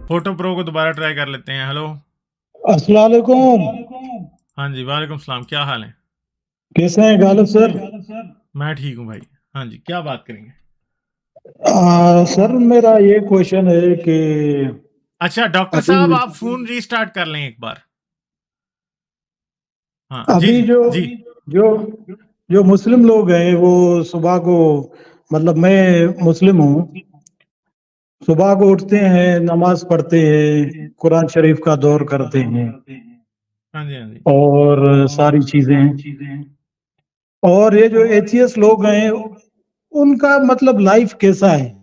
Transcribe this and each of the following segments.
Photo پرو کو دوبارہ try کر لیتے ہیں. ہلو. السلام علیکم. ہاں جی وعلیکم السلام. کیا حال ہے؟ کیسے ہیں غالب سر؟ میں ٹھیک ہوں بھائی. ہاں جی کیا بات کریں گے؟ سر میرا یہ کوشچن ہے کہ اچھا ڈاکٹر ابھی صاحب آپ فون ریسٹارٹ کر لیں ایک بار. ہاں جی ابھی جی جی. جو جو مسلم لوگ ہیں وہ صبح کو، مطلب میں مسلم ہوں، صبح کو اٹھتے ہیں، نماز پڑھتے ہیں، قرآن شریف کا دور کرتے ہیں ہاں جی ہاں جی. اور ساری چیزیں ہیں. اور یہ جو ایتھیس لوگ ہیں ان کا مطلب لائف کیسا ہے؟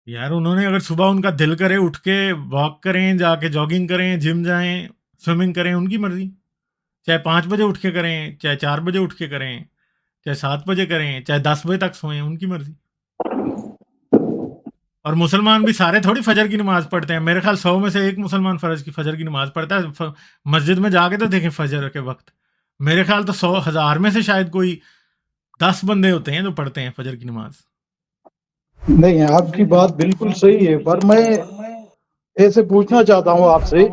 یار انہوں نے اگر صبح ان کا دل کرے اٹھ کے واک کریں، جا کے جاگنگ کریں، جم جائیں، سوئمنگ کریں، ان کی مرضی. چاہے 5 بجے اٹھ کے کریں، چاہے 4 بجے اٹھ کے کریں، چاہے 7 بجے کریں، چاہے 10 بجے تک سوئیں، ان کی مرضی. اور مسلمان بھی سارے تھوڑی فجر کی نماز پڑھتے ہیں. میرے خیال 100 میں سے ایک مسلمان فجر کی نماز پڑھتا ہے. مسجد میں جا کے تو دیکھیں فجر کے وقت. میرے خیال تو 100,000 میں سے شاید کوئی 10 بندے ہوتے ہیں جو پڑھتے ہیں فجر کی نماز. نہیں، آپ کی بات بالکل صحیح ہے، پر میں ایسے پوچھنا چاہتا ہوں آپ سے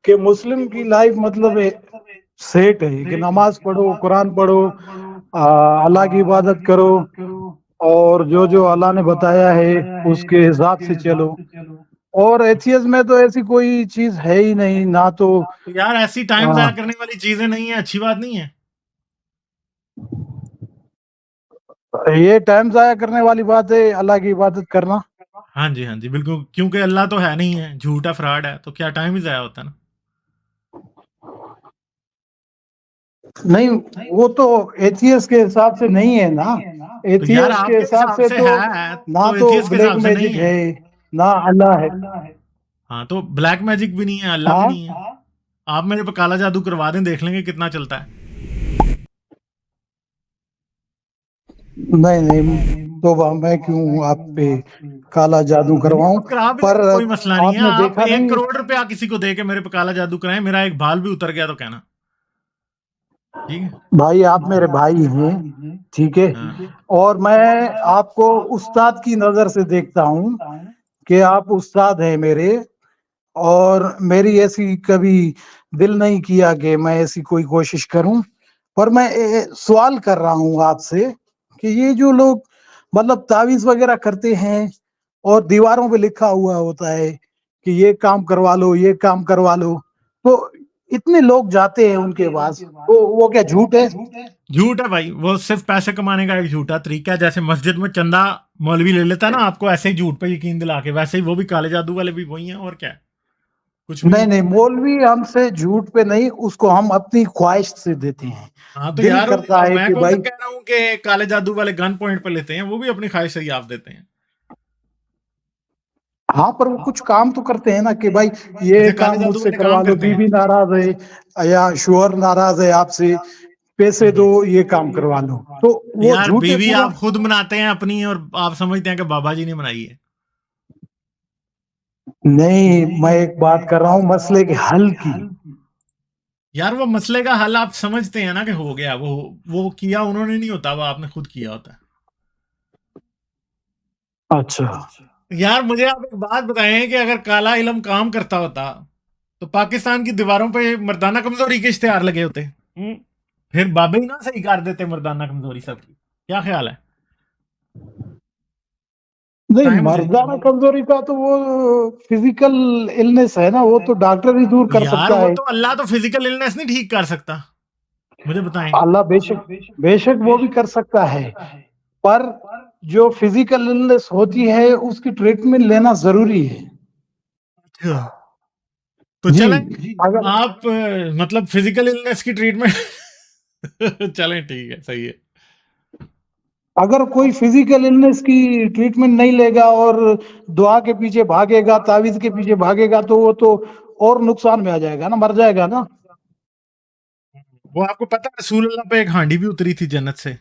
کہ مسلم کی لائف مطلب سیٹ ہے کہ نماز پڑھو، قرآن پڑھو، اللہ کی عبادت کرو اور جو اللہ نے بتایا ہے اس کے حساب سے چلو. اور ایتھیز میں تو ایسی کوئی چیز ہے ہی نہیں، نہ تو یار ایسی ٹائم ضائع کرنے والی چیزیں نہیں ہیں، اچھی بات نہیں ہے. یہ ٹائم ضائع کرنے والی بات ہے اللہ کی عبادت کرنا. ہاں جی ہاں جی بالکل، کیونکہ اللہ تو ہے نہیں ہے، جھوٹا فراڈ ہے، تو کیا ٹائم ہی ضائع ہوتا ہے نا. نہیں، وہ تو ایتھیس کے حساب سے نہیں ہے نا. تو یار ایتھیس آپ کے کے حساب سے تو ہے نہ تو تو ایتھیس کے بلیک حساب سے میجک نہیں ہے. ہے نہ اللہ ہے. ہاں تو بلیک میجک بھی نہیں ہے، اللہ بھی ہاں، نہیں ہے. آپ میرے پہ کالا جادو کروا دیں، دیکھ لیں گے کتنا چلتا ہے. نہیں تو میں کیوں آپ پہ کالا جادو کرواؤں؟ کرا بھی پر دیں، کوئی مسئلہ نہیں آپ ہے. نے آپ دیکھا 1 نہیں؟ کروڑ روپیہ کسی کو دے کے میرے پہ کالا جادو کرائیں، میرا ایک بال بھی اتر گیا تو کہنا ٹھیک ہے. بھائی آپ میرے بھائی ہیں، ٹھیک ہے، ہاں اور میں آپ کو استاد کی نظر سے دیکھتا ہوں کہ آپ استاد ہیں میرے. اور میری ایسی کبھی دل نہیں کیا کہ میں ایسی کوئی کوشش کروں، پر میں سوال کر رہا ہوں آپ سے کہ یہ جو لوگ مطلب تعویذ وغیرہ کرتے ہیں اور دیواروں پہ لکھا ہوا ہوتا ہے کہ یہ کام کروا لو، یہ کام کروا لو، تو اتنے لوگ جاتے ہیں ان کے پاس، تو وہ کیا جھوٹ ہے؟ جھوٹ ہے بھائی، وہ صرف پیسے کمانے کا ایک جھوٹا طریقہ ہے. جیسے مسجد میں چندہ مولوی لے لیتا ہے نا آپ کو ایسے ہی جھوٹ پہ یقین دلا کے، ویسے ہی وہ بھی کالے جادو والے بھی وہی ہیں. اور کیا ہے، کچھ بھی نہیں نہیں. نہیں، مولوی ہم سے جھوٹ پہ نہیں، اس کو ہم اپنی خواہش سے دیتے ہیں. ہاں تو دل یار کرتا ہے میں کہ کون سا بھائی، کہہ رہا ہوں کہ کالے جادو والے گن پوائنٹ پہ لیتے ہیں، وہ بھی اپنی خواہش سے ہی آپ دیتے ہیں. ہاں پر وہ کچھ کام تو کرتے ہیں نا کہ بھائی یہ اچھا کالے کام مجھ جادو سے والے کروا کام لو، کرتے ہیں. بیوی ناراض ہے یا شوہر ناراض ہے آپ سے، پیسے دو، یہ کام کروا لو، تو وہ یار جھوٹ ہے بیوی پورا. آپ خود مناتے ہیں اپنی، اور آپ سمجھتے ہیں کہ بابا جی نے منائی ہے. نہیں، میں ایک بات کر رہا ہوں مسئلے کے حل کی. یار وہ مسئلے کا حل آپ سمجھتے ہیں نا کہ ہو گیا، وہ کیا انہوں نے نہیں ہوتا، وہ آپ نے خود کیا ہوتا ہے. اچھا، یار مجھے آپ ایک بات بتائیں کہ اگر کالا علم کام کرتا ہوتا تو پاکستان کی دیواروں پہ مردانہ کمزوری کے اشتہار لگے ہوتے. پھر بابے ہی نہ صحیح کر دیتے مردانہ کمزوری سب کی. کیا خیال ہے؟ نہیں، بتائیں مجھے. مردانہ کمزوری کا تو وہ فزیکل النس ہے نا، وہ تو ڈاکٹر ہی دور کر یار سکتا وہ ہے. تو اللہ تو فزیکل النس نہیں ٹھیک کر سکتا. مجھے بتائیں. اللہ بے شک وہ بھی کر سکتا ہے، پر جو فزیکل النس ہوتی ہے اس کی ٹریٹمنٹ لینا ضروری ہے. تو جی، چلیں اگر آپ مطلب فزیکل النس کی ٹریٹمنٹ چلیں ٹھیک ہے، صحیح ہے. اگر کوئی فزیکل النس کی ٹریٹمنٹ نہیں لے گا اور دعا کے پیچھے بھاگے گا، تعویذ کے پیچھے بھاگے گا، تو وہ تو اور نقصان میں آ جائے گا نا، مر جائے گا نا. وہ آپ کو پتا رسول اللہ پہ ایک ہانڈی بھی اتری تھی جنت سے.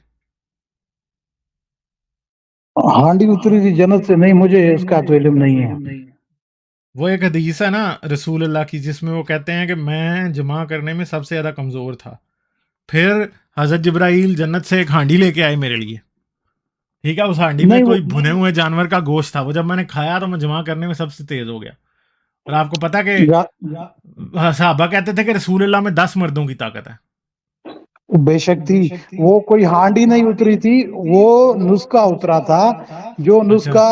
ہانڈی اتری تھی جنت سے؟ نہیں، مجھے اس کا تو علم نہیں ہے. وہ ایک حدیث ہے نا رسول اللہ کی، جس میں وہ کہتے ہیں کہ میں جمع کرنے میں سب سے زیادہ کمزور تھا، پھر حضرت جبرائیل جنت سے ایک ہانڈی لے کے آئے میرے لیے. ٹھیک ہے، اس ہانڈی میں نہیں کوئی بھنے ہوئے جانور کا گوشت تھا، وہ جب میں نے کھایا تو میں جمع کرنے میں سب سے تیز ہو گیا. اور آپ کو پتا کہ صحابہ کہتے تھے کہ رسول اللہ میں 10 مردوں کی طاقت ہے. بے شک تھی، وہ کوئی ہانڈی نہیں اتری تھی، وہ نسخہ اترا تھا، جو اچھا، نسخہ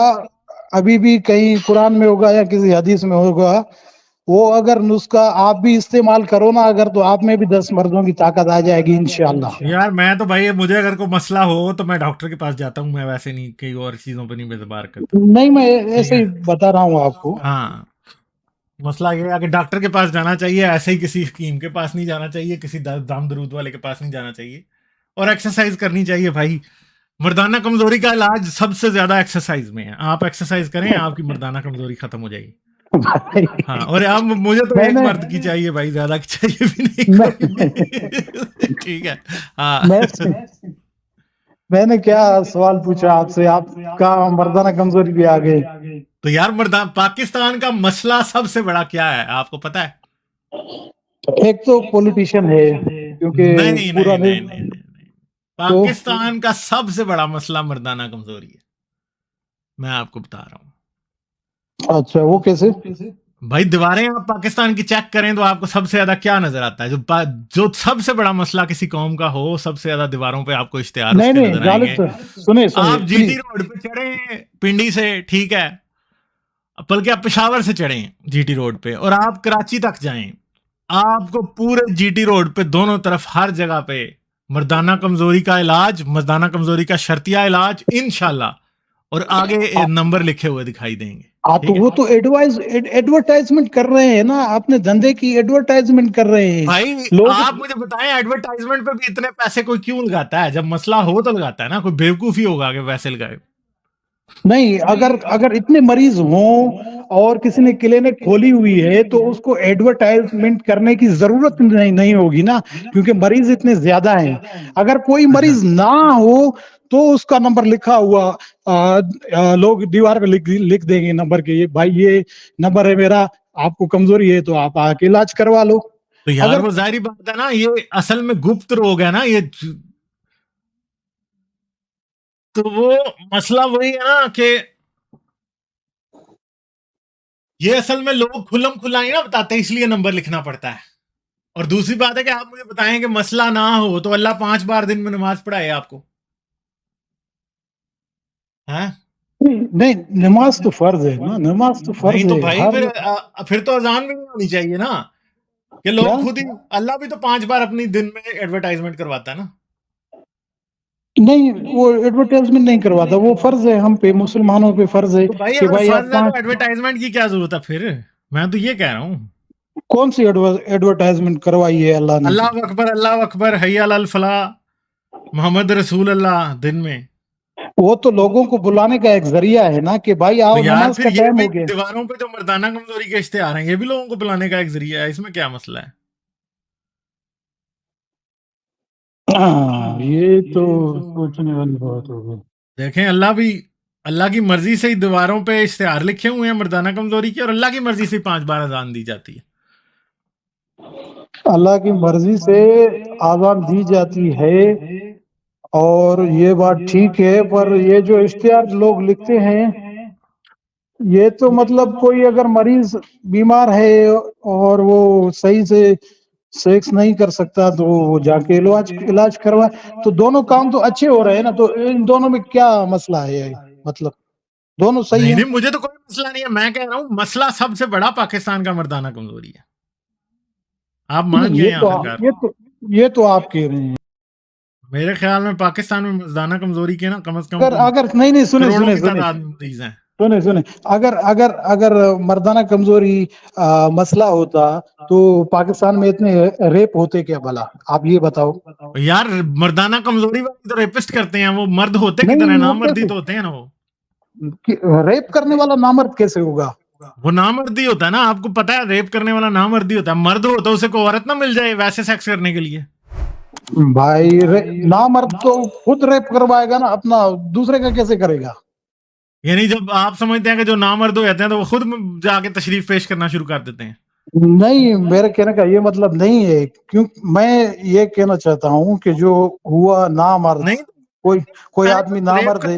ابھی بھی کہیں قرآن میں ہوگا یا کسی حدیث میں ہوگا، وہ اگر نسخہ آپ بھی استعمال کرو نا اگر، تو آپ میں بھی 10 مردوں کی طاقت آ جائے گی انشاءاللہ. یار میں تو بھائی مجھے اگر کوئی مسئلہ ہو تو میں ڈاکٹر کے پاس جاتا ہوں، میں ویسے نہیں کئی اور چیزوں پہ نہیں اعتبار کرتا. نہیں میں ٹھیک ایسے ہے، ہی بتا رہا ہوں آپ کو. ہاں، مسئلہ یہ ہے کہ ڈاکٹر کے پاس جانا چاہیے، ایسے ہی کسی حکیم کے پاس نہیں جانا چاہیے، کسی دام درود والے کے پاس نہیں جانا چاہیے، اور ایکسرسائز کرنی چاہیے بھائی. مردانہ کمزوری کا علاج سب سے زیادہ ایکسرسائز میں ہے. آپ ایکسرسائز کریں، آپ کی مردانہ کمزوری ختم ہو جائے گی. ہاں، اور اب مجھے تو میں ایک نے مرد کی چاہیے بھائی، زیادہ کی چاہیے بھی نہیں میں کوئی. ٹھیک ہے، ہاں. میں نے کیا سوال پوچھا آپ سے، آپ کا مردانہ کمزوری بھی آ گئی. تو یار پاکستان کا مسئلہ سب سے بڑا کیا ہے آپ کو پتا ہے؟ ایک تو پولیٹیشین ہے، کیونکہ نہیں پورا نہیں نہیں نہیں نہیں نہیں. تو پاکستان کا سب سے بڑا مسئلہ مردانہ کمزوری ہے، میں آپ کو بتا رہا ہوں. اچھا، وہ کیسے؟ بھائی دیواریں آپ پاکستان کی چیک کریں تو آپ کو سب سے زیادہ کیا نظر آتا ہے؟ جو سب سے بڑا مسئلہ کسی قوم کا ہو، سب سے زیادہ دیواروں پہ آپ کو اشتہار اس نہیں کے نہیں نظر آئیں غالب گے. سر، سنیں آپ جی ٹی پلیز. روڈ پہ چڑھیں پنڈی سے، ٹھیک ہے، بلکہ آپ پشاور سے چڑھیں جی ٹی روڈ پہ اور آپ کراچی تک جائیں، آپ کو پورے جی ٹی روڈ پہ دونوں طرف ہر جگہ پہ مردانہ کمزوری کا علاج، مردانہ کمزوری کا شرطیہ علاج انشاءاللہ، اور آگے نمبر لکھے ہوئے دکھائی دیں گے. تو وہ تو ایڈورٹائزمنٹ کر رہے ہیں نا، اپنے دھندے کی ایڈورٹائزمنٹ کر رہے ہیں بھائی لوگ. آپ مجھے بتائیں ایڈورٹائزمنٹ پہ بھی اتنے پیسے کوئی کیوں لگاتا ہے؟ جب مسئلہ ہو تو لگاتا ہے نا، کوئی بیوقوفی ہوگا کہ ویسے لگائے. نہیں، اگر اتنے مریض ہوں اور کسی نے کلینک کھولی ہوئی ہے تو اس کو ایڈورٹائزمنٹ کرنے کی ضرورت نہیں ہوگی نا، کیونکہ مریض اتنے زیادہ ہیں. اگر کوئی اچھا، مریض نہ ہو تو اس کا نمبر لکھا ہوا لوگ دیوار پہ لکھ دیں گے نمبر کے، یہ بھائی یہ نمبر ہے میرا، آپ کو کمزوری ہے تو آپ آ کے علاج کروا لو. تو یار اگر وہ ظاہری بات ہے نا، یہ اصل میں گپت روگ ہے نا یہ. تو وہ مسئلہ وہی ہے نا کہ یہ اصل میں لوگ کھلم کھلا ہی نا بتاتے ہیں، اس لیے نمبر لکھنا پڑتا ہے. اور دوسری بات ہے کہ آپ مجھے بتائیں کہ مسئلہ نہ ہو تو اللہ 5 بار دن میں نماز پڑھائے آپ کو؟ ہاں نہیں، نماز تو فرض ہے نا، نماز تو فرض نہیں تو ہے بھائی ہر. پھر تو اذان بھی نہیں ہونی چاہیے نا، کہ لوگ کیا؟ خود ہی، اللہ بھی تو 5 بار اپنی دن میں ایڈورٹائزمنٹ کرواتا ہے نا. نہیں، وہ ایڈورٹائزمنٹ نہیں کرواتا، وہ فرض ہے ہم پہ، مسلمانوں پہ فرض ہے تو بھائی کہ اگر بھائی آپ فرض ہے تو ایڈورٹائزمنٹ کی کیا ضرورت ہے پھر؟ میں تو یہ کہہ رہا ہوں. کون سی ایڈورٹائزمنٹ کروائی ہے اللہ نے؟ اللہ اکبر، اللہ اکبر، حی علی الفلاح، محمد رسول اللہ دن میں. وہ تو لوگوں کو بلانے کا ایک ذریعہ ہے نا کہ بھائی تو آؤ یار نماز پھر کا یہ ٹائم بھی ہو گیا. دیواروں پہ جو مردانہ کمزوری کے اشتہار ہیں، یہ بھی لوگوں کو بلانے کا ایک ذریعہ ہے، اس میں کیا مسئلہ ہے؟ یہ تو سوچنے والی بات ہوگی. دیکھیں اللہ کی مرضی سے ہی دیواروں پہ اشتہار لکھے ہوئے ہیں مردانہ کمزوری کے، اور اللہ کی مرضی سے 5 بار اذان دی جاتی ہے. اللہ کی مرضی سے آزان دی جاتی ہے، اور یہ بات ٹھیک ہے، پر یہ جو اشتہار لوگ لکھتے ہیں یہ تو مطلب کوئی اگر مریض بیمار ہے اور وہ صحیح سے سیکس نہیں کر سکتا تو وہ جا کے علاج کروا، تو دونوں کام تو اچھے ہو رہے ہیں نا، تو ان دونوں میں کیا مسئلہ ہے؟ مطلب دونوں صحیح نہیں ہیں. نہیں، مجھے تو کوئی مسئلہ نہیں ہے، میں کہہ رہا ہوں مسئلہ سب سے بڑا پاکستان کا مردانہ کمزوری ہے. آپ مان گئے ہیں آخرکار. یہ تو آپ کہہ رہے ہیں. میرے خیال میں پاکستان میں مردانہ کمزوری کے نا کم از کم اگر نہیں کروڑوں کی سنیں تعداد میں مریض ہیں. سنیں اگر مردانہ کمزوری مسئلہ ہوتا تو پاکستان میں اتنے ریپ ہوتے کیا بھلا؟ آپ یہ بتاؤ. یار مردانہ کمزوری والی تو ریپسٹ کرتے ہیں، وہ مرد ہوتے کدھر ہیں؟ نہیں، وہ نامردی تو ہوتے ہیں نا. وہ ریپ کرنے والا نامرد کیسے ہوگا؟ وہ نامردی ہوتا ہے نا، آپ کو پتا ہے ریپ کرنے والا نامردی ہوتا ہے. مرد ہو تو اسے کوئی عورت نہ مل جائے ویسے سیکس کرنے کے لیے. بھائی نامرد تو خود ریپ کروائے گا نا اپنا، دوسرے کا کیسے کرے گا؟ یعنی جب آپ سمجھتے ہیں کہ جو نامرد ہو جاتے ہیں تو وہ خود جا کے تشریف پیش کرنا شروع کر دیتے ہیں. نہیں، میرے کہنے کا یہ مطلب نہیں ہے، کیوں میں یہ کہنا چاہتا ہوں کہ جو ہوا نامرد، نہیں کوئی آدمی نامرد ہے.